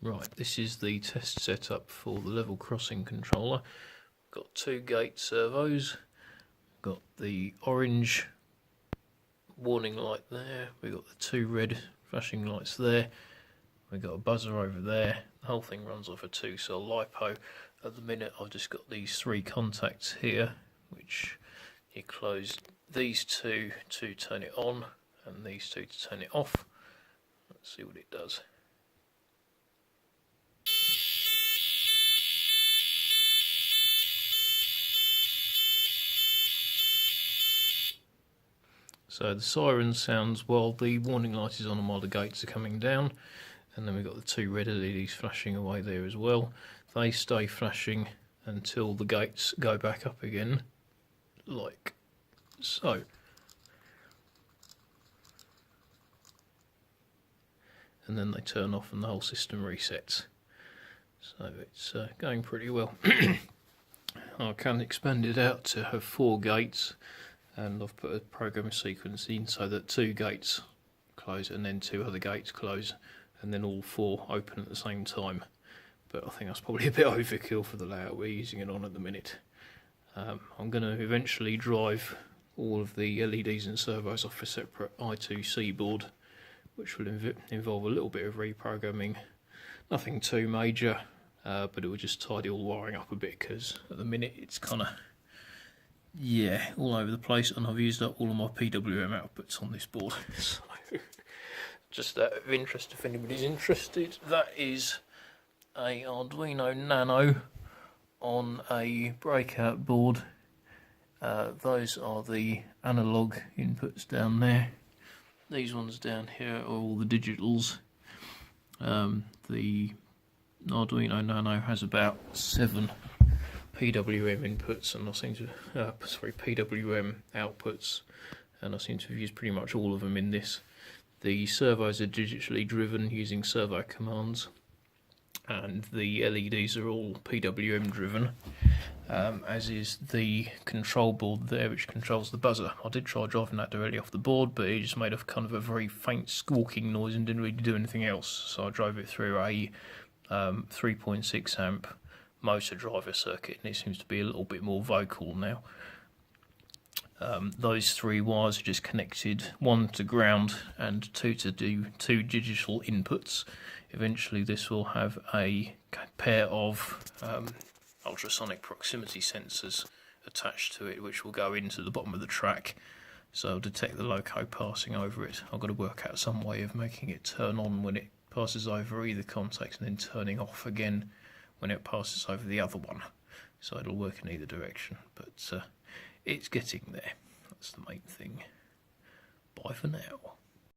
Right, this is the test setup for the level crossing controller. Got two gate servos, got the orange warning light there, we've got the two red flashing lights there, we've got a buzzer over there. The whole thing runs off a 2-cell LiPo. At the minute I've just got these three contacts here, which you close these two to turn it on and these two to turn it off. Let's see what it does. So the siren sounds while the warning light is on and while the gates are coming down, and then we've got the two red LEDs flashing away there as well. They stay flashing until the gates go back up again, like so. And then they turn off and the whole system resets. So it's going pretty well. I can expand it out to have 4 gates, and I've put a program sequence in so that 2 gates close and then 2 other gates close and then all 4 open at the same time. But I think that's probably a bit overkill for the layout we're using it on at the minute. I'm going to eventually drive all of the LEDs and servos off a separate I2C board, which will involve a little bit of reprogramming. Nothing too major, but it will just tidy all the wiring up a bit, because at the minute it's kind of, yeah, all over the place, and I've used up all of my PWM outputs on this board. So, just out of interest, if anybody's interested, that is a Arduino Nano on a breakout board. Those are the analog inputs down there. These ones down here are all the digitals. The Arduino Nano has about 7 PWM inputs, and I seem to PWM outputs, and I seem to have used pretty much all of them in this. The servos are digitally driven using servo commands, and the LEDs are all PWM driven, as is the control board there, which controls the buzzer. I did try driving that directly off the board, but it just made a kind of a very faint squawking noise and didn't really do anything else. So I drove it through a 3.6 amp motor driver circuit, and it seems to be a little bit more vocal now. Those 3 wires are just connected, 1 to ground and 2 to do 2 digital inputs. Eventually this will have a pair of ultrasonic proximity sensors attached to it, which will go into the bottom of the track, so it'll detect the loco passing over it. I've got to work out some way of making it turn on when it passes over either contact and then turning off again when it passes over the other one, so it'll work in either direction, but it's getting there. That's the main thing. Bye for now.